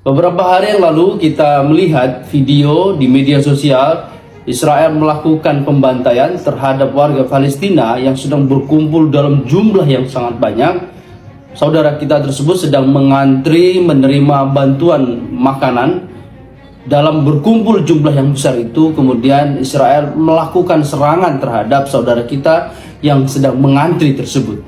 Beberapa hari yang lalu kita melihat video di media sosial Israel melakukan pembantaian terhadap warga Palestina yang sedang berkumpul dalam jumlah yang sangat banyak. Saudara kita tersebut sedang mengantri menerima bantuan makanan. Dalam berkumpul jumlah yang besar itu, kemudian Israel melakukan serangan terhadap saudara kita yang sedang mengantri tersebut.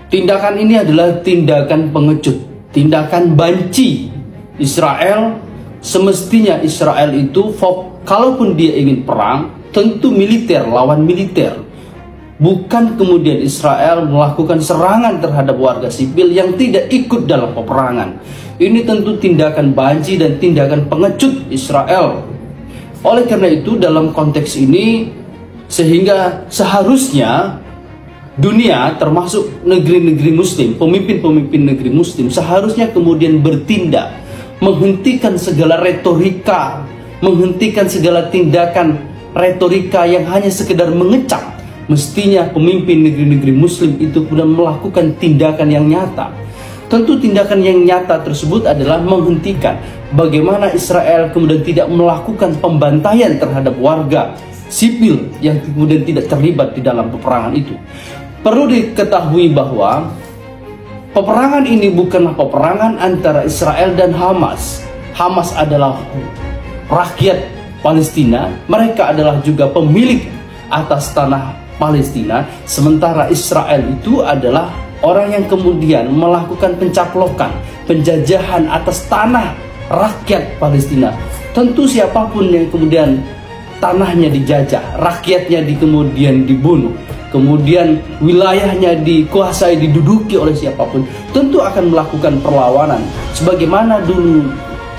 Tindakan ini adalah tindakan pengecut, tindakan banci. Israel, semestinya Israel itu kalaupun dia ingin perang, tentu militer lawan militer. Bukan kemudian Israel melakukan serangan terhadap warga sipil yang tidak ikut dalam peperangan. Ini tentu tindakan banci dan tindakan pengecut Israel. Oleh karena itu dalam konteks ini, sehingga seharusnya dunia termasuk negeri-negeri muslim, pemimpin-pemimpin negeri muslim seharusnya kemudian bertindak, menghentikan segala retorika, menghentikan segala tindakan retorika yang hanya sekedar mengecap. Mestinya pemimpin negeri-negeri muslim itu kemudian melakukan tindakan yang nyata. Tentu tindakan yang nyata tersebut adalah menghentikan bagaimana Israel kemudian tidak melakukan pembantaian terhadap warga sipil yang kemudian tidak terlibat di dalam peperangan itu. Perlu diketahui bahwa peperangan ini bukanlah peperangan antara Israel dan Hamas. Hamas adalah rakyat Palestina, mereka adalah juga pemilik atas tanah Palestina, sementara Israel itu adalah orang yang kemudian melakukan pencaplokan, penjajahan atas tanah rakyat Palestina. Tentu siapapun yang kemudian tanahnya dijajah, rakyatnya kemudian dibunuh, kemudian wilayahnya dikuasai, diduduki oleh siapapun, tentu akan melakukan perlawanan. Sebagaimana dulu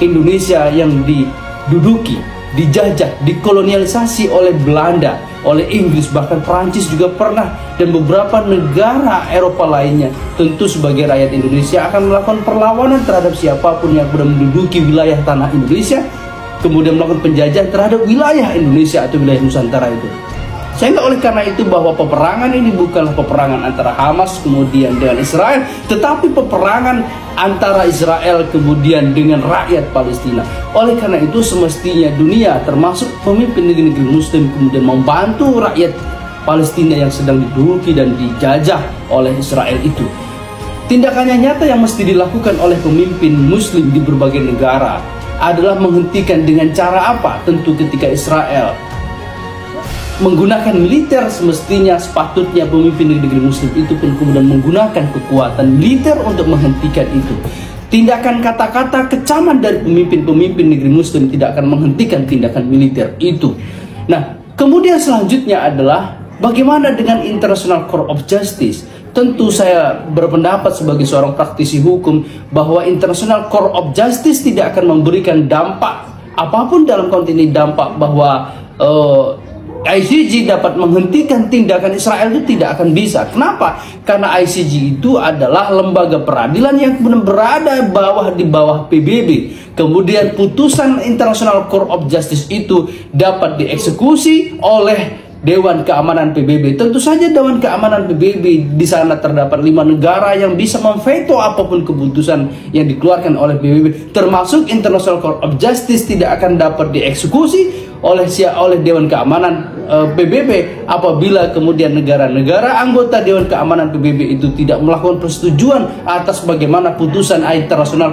Indonesia yang diduduki, dijajah, dikolonialisasi oleh Belanda, oleh Inggris, bahkan Perancis juga pernah, dan beberapa negara Eropa lainnya. Tentu sebagai rakyat Indonesia akan melakukan perlawanan terhadap siapapun yang sudah menduduki wilayah tanah Indonesia, kemudian melakukan penjajahan terhadap wilayah Indonesia atau wilayah Nusantara itu. Sehingga oleh karena itu bahwa peperangan ini bukanlah peperangan antara Hamas kemudian dengan Israel, tetapi peperangan antara Israel kemudian dengan rakyat Palestina. Oleh karena itu semestinya dunia termasuk pemimpin negeri-negeri muslim kemudian membantu rakyat Palestina yang sedang diduduki dan dijajah oleh Israel itu. Tindakannya nyata yang mesti dilakukan oleh pemimpin muslim di berbagai negara adalah menghentikan dengan cara apa? Tentu ketika Israel menggunakan militer, semestinya sepatutnya pemimpin negeri muslim itu pun kemudian menggunakan kekuatan militer untuk menghentikan itu. Tindakan kata-kata kecaman dari pemimpin-pemimpin negeri muslim tidak akan menghentikan tindakan militer itu. Nah, kemudian selanjutnya adalah bagaimana dengan International Court of Justice? Tentu saya berpendapat sebagai seorang praktisi hukum bahwa International Court of Justice tidak akan memberikan dampak apapun dalam konteks ini, dampak bahwa ICJ dapat menghentikan tindakan Israel itu tidak akan bisa. Kenapa? Karena ICJ itu adalah lembaga peradilan yang berada di bawah PBB. Kemudian putusan International Court of Justice itu dapat dieksekusi oleh Dewan Keamanan PBB. Tentu saja Dewan Keamanan PBB di sana terdapat 5 negara yang bisa memveto apapun keputusan yang dikeluarkan oleh PBB, termasuk International Court of Justice tidak akan dapat dieksekusi oleh Dewan Keamanan PBB apabila kemudian negara-negara anggota Dewan Keamanan PBB itu tidak melakukan persetujuan atas bagaimana putusan International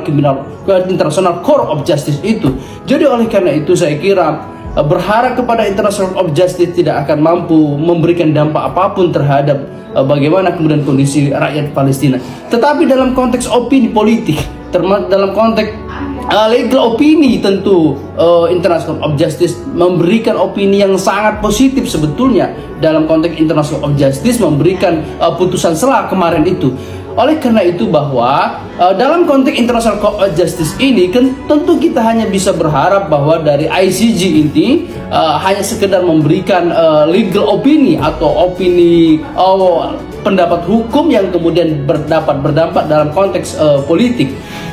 Court of Justice itu. Jadi oleh karena itu saya kira berharap kepada International Court of Justice tidak akan mampu memberikan dampak apapun terhadap bagaimana kemudian kondisi rakyat Palestina. Tetapi dalam konteks opini politik, dalam konteks legal opini, tentu International Court of Justice memberikan opini yang sangat positif sebetulnya dalam konteks International Court of Justice memberikan putusan sela kemarin itu. Oleh karena itu bahwa dalam konteks International Court of Justice ini kan tentu kita hanya bisa berharap bahwa dari ICJ ini hanya sekedar memberikan legal opini atau opini pendapat hukum yang kemudian berdampak dalam konteks politik.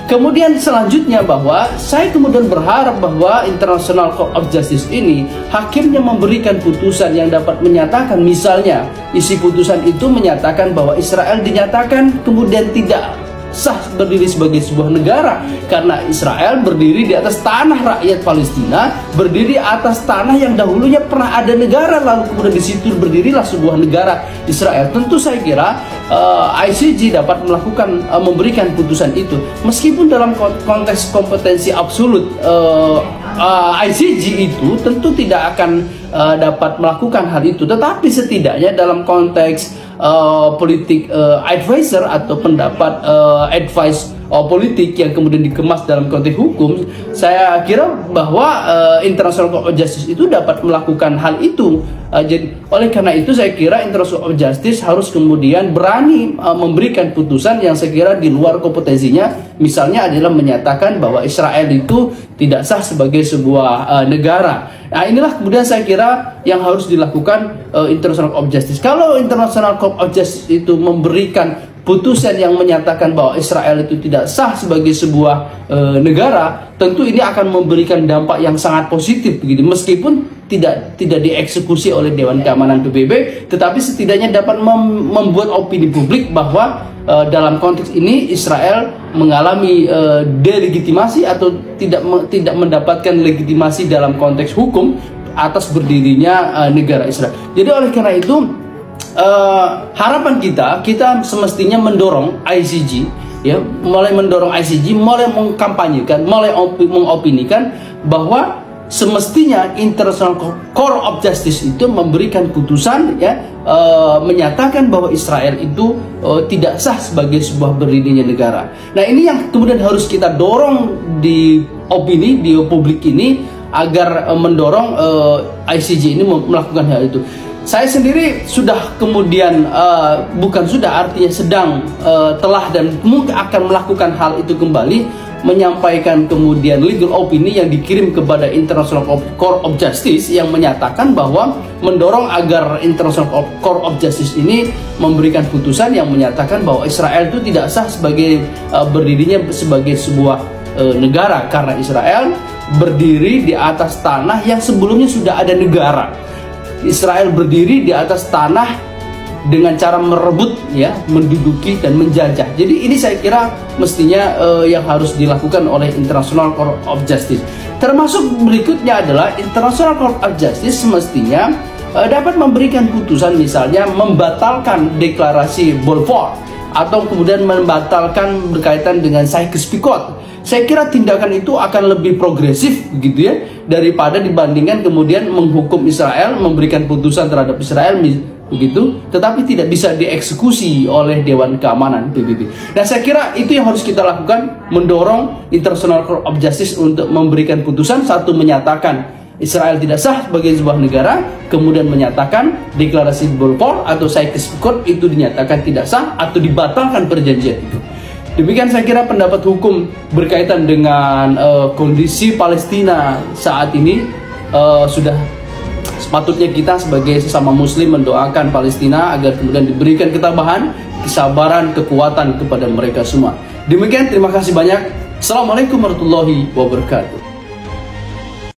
Kemudian selanjutnya bahwa saya kemudian berharap bahwa International Court of Justice ini hakimnya memberikan putusan yang dapat menyatakan, misalnya isi putusan itu menyatakan bahwa Israel dinyatakan kemudian tidak sah berdiri sebagai sebuah negara, karena Israel berdiri di atas tanah rakyat Palestina, berdiri atas tanah yang dahulunya pernah ada negara, lalu kemudian di situ berdirilah sebuah negara Israel. Tentu saya kira ICJ dapat melakukan memberikan putusan itu, meskipun dalam konteks kompetensi absolut ICJ itu tentu tidak akan dapat melakukan hal itu, tetapi setidaknya dalam konteks politik advisor atau pendapat advice politik yang kemudian dikemas dalam konteks hukum, saya kira bahwa International Court of Justice itu dapat melakukan hal itu. Jadi oleh karena itu saya kira International Court of Justice harus kemudian berani memberikan putusan yang saya kira di luar kompetensinya, misalnya adalah menyatakan bahwa Israel itu tidak sah sebagai sebuah negara. Nah, inilah kemudian saya kira yang harus dilakukan International Court of Justice. Kalau International Court of Justice itu memberikan putusan yang menyatakan bahwa Israel itu tidak sah sebagai sebuah negara, tentu ini akan memberikan dampak yang sangat positif begitu, meskipun tidak dieksekusi oleh Dewan Keamanan PBB, tetapi setidaknya dapat membuat opini publik bahwa dalam konteks ini Israel mengalami delegitimasi atau tidak mendapatkan legitimasi dalam konteks hukum atas berdirinya negara Israel. Jadi oleh karena itu harapan kita semestinya mendorong ICJ, ya, mulai mendorong ICJ, mulai mengkampanyekan, mulai mengopinikan bahwa semestinya International Court of Justice itu memberikan putusan, ya, menyatakan bahwa Israel itu tidak sah sebagai sebuah berdirinya negara. Nah, ini yang kemudian harus kita dorong di opini di publik ini agar mendorong ICJ ini melakukan hal itu. Saya sendiri sudah kemudian bukan sudah, artinya sedang telah dan mungkin akan melakukan hal itu kembali, menyampaikan kemudian legal opini yang dikirim kepada International Court of Justice yang menyatakan bahwa mendorong agar International Court of Justice ini memberikan putusan yang menyatakan bahwa Israel itu tidak sah sebagai berdirinya sebagai sebuah negara, karena Israel berdiri di atas tanah yang sebelumnya sudah ada negara. Israel berdiri di atas tanah dengan cara merebut, ya, menduduki dan menjajah. Jadi ini saya kira mestinya yang harus dilakukan oleh International Court of Justice. Termasuk berikutnya adalah International Court of Justice semestinya dapat memberikan putusan, misalnya membatalkan deklarasi Balfour atau kemudian membatalkan berkaitan dengan Sykes-Picot. Saya kira tindakan itu akan lebih progresif gitu, ya, daripada dibandingkan kemudian menghukum Israel, memberikan putusan terhadap Israel begitu, tetapi tidak bisa dieksekusi oleh Dewan Keamanan PBB. Nah, saya kira itu yang harus kita lakukan, mendorong International Court of Justice untuk memberikan putusan, satu menyatakan Israel tidak sah sebagai sebuah negara, kemudian menyatakan deklarasi Balfour atau Sykes-Picot itu dinyatakan tidak sah atau dibatalkan perjanjian itu. Demikian saya kira pendapat hukum berkaitan dengan kondisi Palestina saat ini. Sudah sepatutnya kita sebagai sesama muslim mendoakan Palestina agar kemudian diberikan ketabahan, kesabaran, kekuatan kepada mereka semua. Demikian, terima kasih banyak. Assalamualaikum warahmatullahi wabarakatuh.